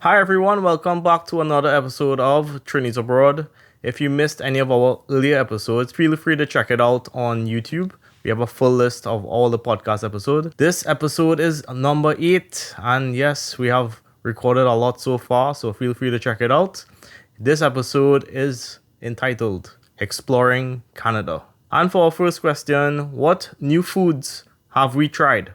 Hi everyone, welcome back to another episode of Trinis Abroad. If you missed any of our earlier episodes, feel free to check it out on YouTube. We have a full list of all the podcast episodes. This episode is number 8, and yes, we have recorded a lot so far, so feel free to check it out. This episode is entitled Exploring Canada. And for our first question, what new foods have we tried?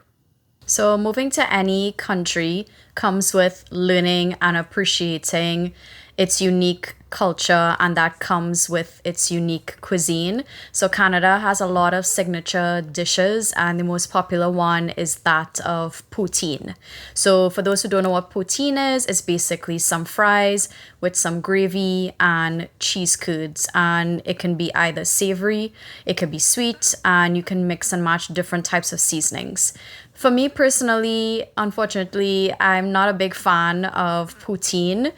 So, moving to any country comes with learning and appreciating its unique culture, and that comes with its unique cuisine. So, Canada has a lot of signature dishes, and the most popular one is that of poutine. So, for those who don't know what poutine is, it's basically some fries with some gravy and cheese curds, and it can be either savory, it could be sweet, and you can mix and match different types of seasonings. For me personally, unfortunately, I'm not a big fan of poutine.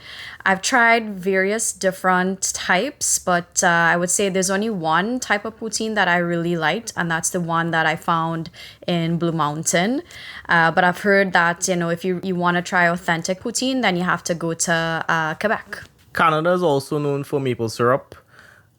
I've tried various different types, but I would say there's only one type of poutine that I really liked, and that's the one that I found in Blue Mountain. But I've heard that, if you want to try authentic poutine, then you have to go to Quebec. Canada is also known for maple syrup.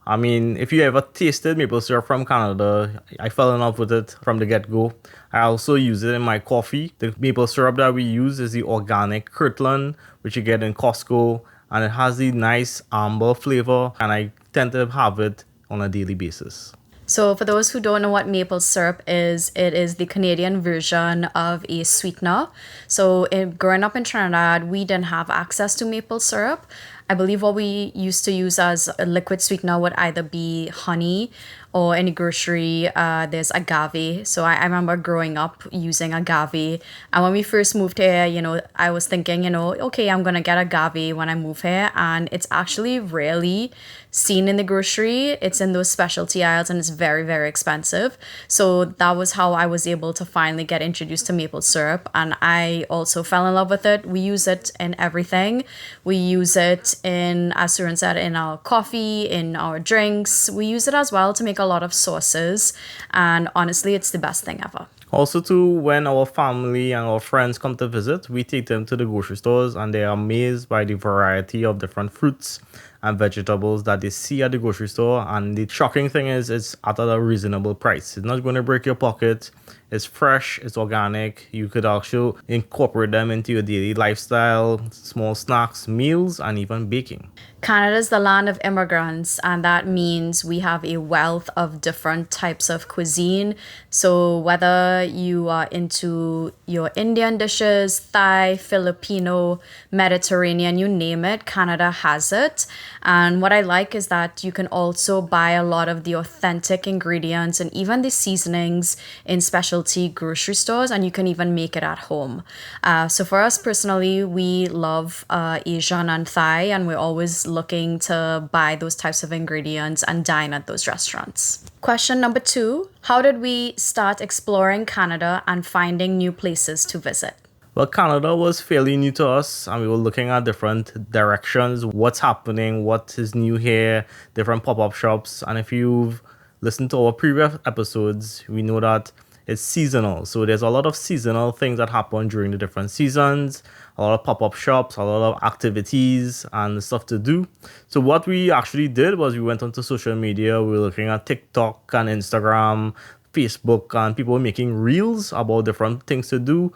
I mean, if you ever tasted maple syrup from Canada, I fell in love with it from the get-go. I also use it in my coffee. The maple syrup that we use is the organic Kirtland, which you get in Costco, and it has the nice amber flavor, and I tend to have it on a daily basis. So, for those who don't know what maple syrup is, it is the Canadian version of a sweetener. So, growing up in Trinidad, we didn't have access to maple syrup. I believe what we used to use as a liquid sweetener would either be honey or in the grocery, there's agave. So I remember growing up using agave. And when we first moved here, I was thinking, okay, I'm going to get agave when I move here. And it's actually rarely seen in the grocery. It's in those specialty aisles and it's very, very expensive. So that was how I was able to finally get introduced to maple syrup. And I also fell in love with it. We use it in everything. We use it in, as Suran said, in our coffee, in our drinks. We use it as well to make a lot of sauces, and honestly it's the best thing ever. Also too, when our family and our friends come to visit, we take them to the grocery stores and they are amazed by the variety of different fruits and vegetables that they see at the grocery store. And the shocking thing is it's at a reasonable price. It's not going to break your pocket. It's fresh, it's organic. You could actually incorporate them into your daily lifestyle, small snacks, meals, and even baking. Canada is the land of immigrants, and that means we have a wealth of different types of cuisine. So whether you are into your Indian dishes, Thai, Filipino, Mediterranean, you name it, Canada has it. And what I like is that you can also buy a lot of the authentic ingredients and even the seasonings in specialty grocery stores, and you can even make it at home. So for us personally, we love Asian and Thai, and we're always looking to buy those types of ingredients and dine at those restaurants. Question number 2, how did we start exploring Canada and finding new places to visit? Well, Canada was fairly new to us, and we were looking at different directions, what's happening, what is new here, different pop-up shops. And if you've listened to our previous episodes, we know that it's seasonal. So there's a lot of seasonal things that happen during the different seasons, a lot of pop-up shops, a lot of activities and stuff to do. So what we actually did was we went onto social media. We were looking at TikTok and Instagram, Facebook, and people making reels about different things to do.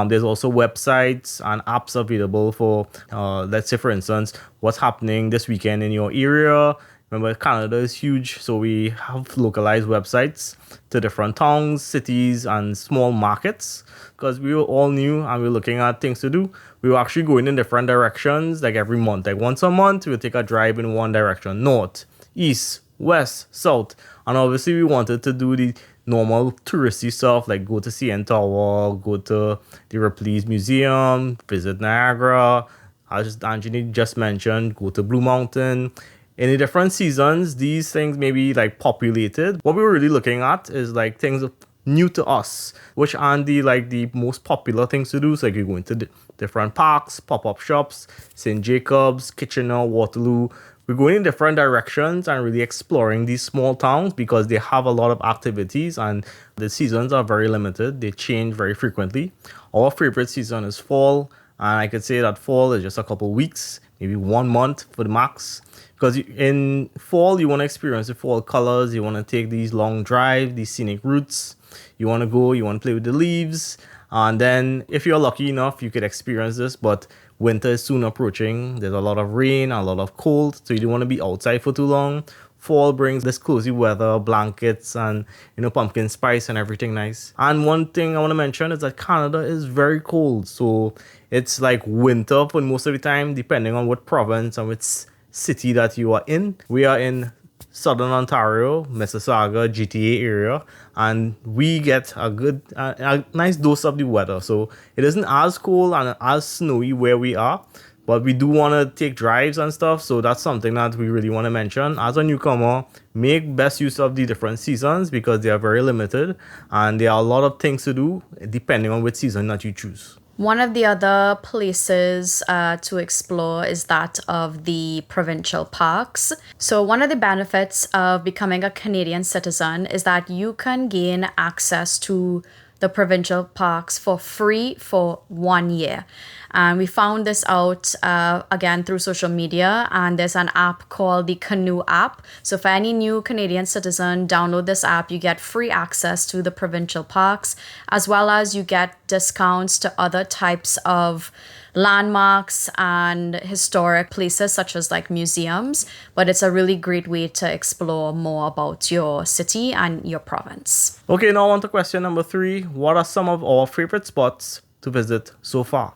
There's also websites and apps available for, let's say, for instance, what's happening this weekend in your area. Remember, Canada is huge, so we have localized websites to different towns, cities, and small markets. Because we were all new and we were looking at things to do, we were actually going in different directions, like every month. Like once a month, we would take a drive in one direction, north, east, west, south. And obviously, we wanted to do the normal touristy stuff, like go to CN Tower, go to the Ripley's Museum, visit Niagara. As Anthony just mentioned, go to Blue Mountain. In the different seasons, these things may be like populated. What we were really looking at is like things new to us, which aren't the most popular things to do. So like you're going to different parks, pop-up shops, St. Jacobs, Kitchener, Waterloo. We're going in different directions and really exploring these small towns because they have a lot of activities and the seasons are very limited. They change very frequently. Our favorite season is fall, And I could say that fall is just a couple weeks, maybe 1 month for the max. Because in fall, you want to experience the fall colors. You want to take these long drives, these scenic routes. You want to go, you want to play with the leaves. And then, if you're lucky enough, you could experience this. But winter is soon approaching. There's a lot of rain, a lot of cold. So you don't want to be outside for too long. Fall brings this cozy weather, blankets, and pumpkin spice and everything nice. And one thing I want to mention is that Canada is very cold, so it's like winter for most of the time, depending on what province and which city that you are in. We are in Southern Ontario, Mississauga, GTA area, and we get a nice dose of the weather. So it isn't as cold and as snowy where we are, but we do want to take drives and stuff. So that's something that we really want to mention. As a newcomer, make best use of the different seasons because they are very limited and there are a lot of things to do depending on which season that you choose. One of the other places to explore is that of the provincial parks. So, one of the benefits of becoming a Canadian citizen is that you can gain access to the provincial parks for free for 1 year. And we found this out again through social media. And there's an app called the Canoe app. So for any new Canadian citizen, download this app. You get free access to the provincial parks, as well as you get discounts to other types of landmarks and historic places such as like museums. But it's a really great way to explore more about your city and your province. Okay, now on to question number 3. What are some of our favorite spots to visit so far?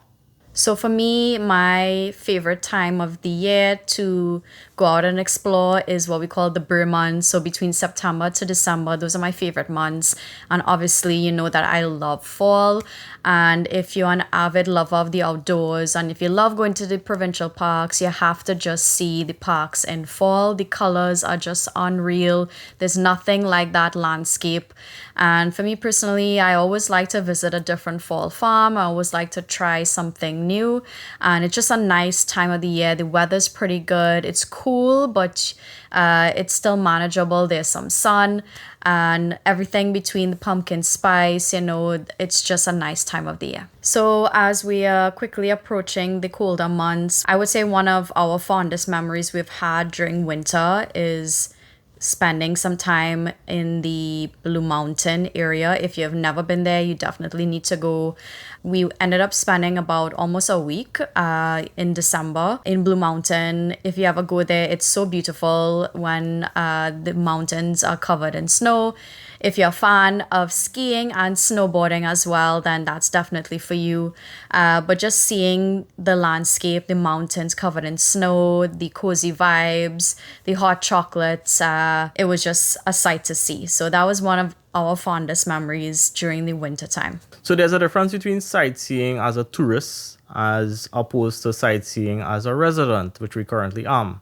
So for me, my favorite time of the year to go out and explore is what we call the Burr months. So between September to December, those are my favorite months. And obviously, you know that I love fall. And if you're an avid lover of the outdoors and if you love going to the provincial parks, you have to just see the parks in fall. The colors are just unreal. There's nothing like that landscape. And for me personally, I always like to visit a different fall farm. I always like to try something new. And it's just a nice time of the year. The weather's pretty good. It's cool, but it's still manageable. There's some sun and everything between the pumpkin spice, it's just a nice time of the year. So as we are quickly approaching the colder months, I would say one of our fondest memories we've had during winter is spending some time in the Blue Mountain area. If you've never been there, you definitely need to go. We ended up spending about almost a week in December in Blue Mountain. If you ever go there, it's so beautiful when the mountains are covered in snow. If you're a fan of skiing and snowboarding as well, then that's definitely for you. But just seeing the landscape, the mountains covered in snow, the cozy vibes, the hot chocolates, it was just a sight to see. So that was one of our fondest memories during the winter time. So there's a difference between sightseeing as a tourist as opposed to sightseeing as a resident, which we currently are.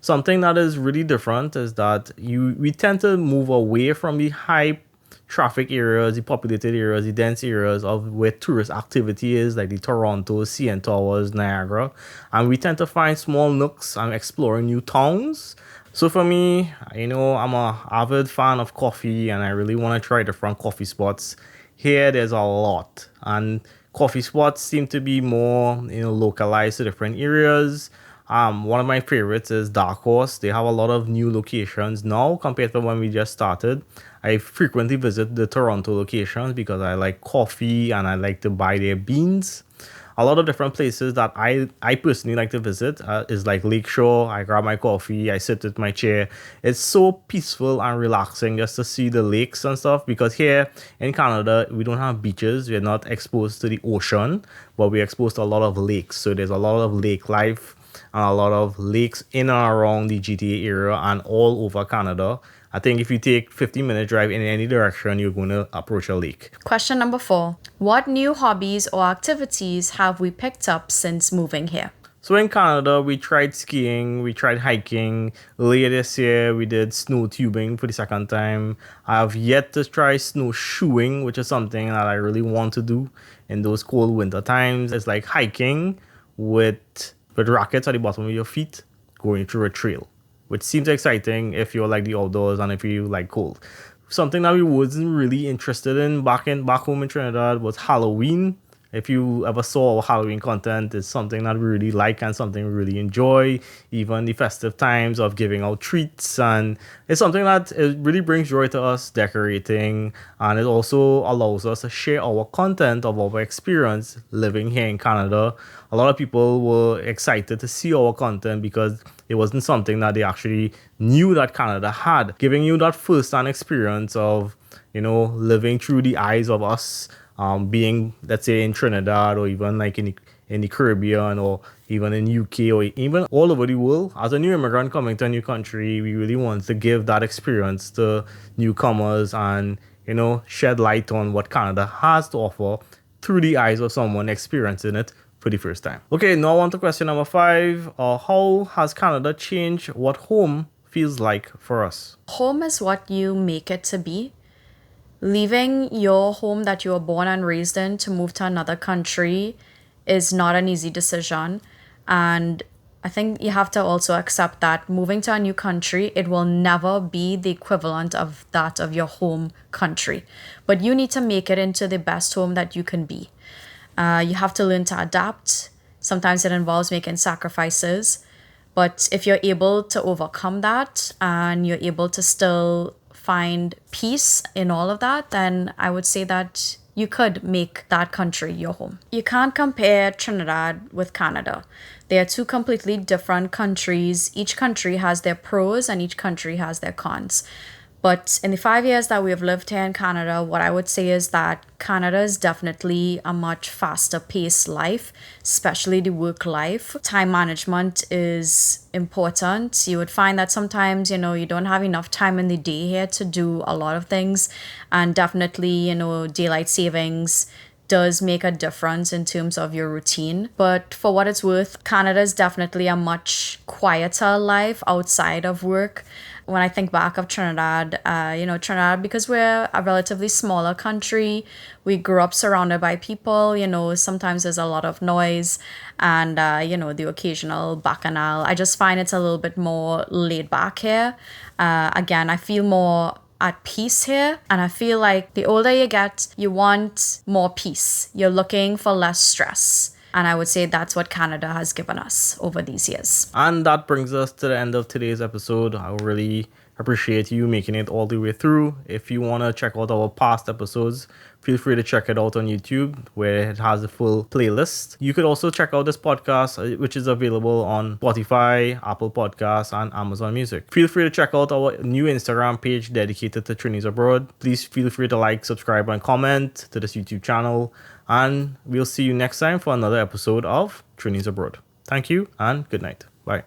Something that is really different is that we tend to move away from the high traffic areas, the populated areas, the dense areas of where tourist activity is, like the Toronto, CN Towers, Niagara. And we tend to find small nooks and exploring new towns. So for me, I'm an avid fan of coffee and I really want to try different coffee spots. Here, there's a lot. And coffee spots seem to be more, localized to different areas. One of my favorites is Dark Horse. They have a lot of new locations now compared to when we just started. I frequently visit the Toronto locations because I like coffee and I like to buy their beans. A lot of different places that I personally like to visit is like Lakeshore. I grab my coffee, I sit with my chair. It's so peaceful and relaxing just to see the lakes and stuff because here in Canada, we don't have beaches. We're not exposed to the ocean, but we're exposed to a lot of lakes. So there's a lot of lake life and a lot of lakes in and around the GTA area and all over Canada. I think if you take 15-minute drive in any direction, you're going to approach a lake. Question number 4. What new hobbies or activities have we picked up since moving here? So in Canada, we tried skiing, we tried hiking. Earlier this year, we did snow tubing for the second time. I have yet to try snowshoeing, which is something that I really want to do in those cold winter times. It's like hiking with rackets at the bottom of your feet going through a trail, which seems exciting if you like the outdoors and if you like cold. Something that we wasn't really interested in back home in Trinidad was Halloween. If you ever saw our Halloween content, it's something that we really like and something we really enjoy. Even the festive times of giving out treats, and it's something that it really brings joy to us decorating, and it also allows us to share our content of our experience living here in Canada. A lot of people were excited to see our content because it wasn't something that they actually knew that Canada had, giving you that first-hand experience of living through the eyes of us, being, let's say, in Trinidad, or even like in the Caribbean, or even in UK, or even all over the world. As a new immigrant coming to a new country, we really want to give that experience to newcomers and, shed light on what Canada has to offer through the eyes of someone experiencing it for the first time. Okay, now on to question number 5. How has Canada changed what home feels like for us? Home is what you make it to be. Leaving your home that you were born and raised in to move to another country is not an easy decision. And I think you have to also accept that moving to a new country, it will never be the equivalent of that of your home country. But you need to make it into the best home that you can be. You have to learn to adapt. Sometimes it involves making sacrifices. But if you're able to overcome that and you're able to still find peace in all of that, then I would say that you could make that country your home. You can't compare Trinidad with Canada. They are two completely different countries. Each country has their pros and each country has their cons. But in the 5 years that we have lived here in Canada, what I would say is that Canada is definitely a much faster paced life, especially the work life. Time management is important. You would find that sometimes, you don't have enough time in the day here to do a lot of things. And definitely, daylight savings does make a difference in terms of your routine. But for what it's worth, Canada is definitely a much quieter life outside of work. When I think back of Trinidad, Trinidad, because we're a relatively smaller country, we grew up surrounded by people, sometimes there's a lot of noise and, the occasional bacchanal. I just find it's a little bit more laid back here. Again, I feel more at peace here, and I feel like the older you get, you want more peace. You're looking for less stress. And I would say that's what Canada has given us over these years. And that brings us to the end of today's episode. I really appreciate you making it all the way through. If you want to check out our past episodes, feel free to check it out on YouTube, where it has a full playlist. You could also check out this podcast, which is available on Spotify, Apple Podcasts, and Amazon Music. Feel free to check out our new Instagram page dedicated to Trinis Abroad. Please feel free to like, subscribe, and comment to this YouTube channel. And we'll see you next time for another episode of Trinis Abroad. Thank you and good night. Bye.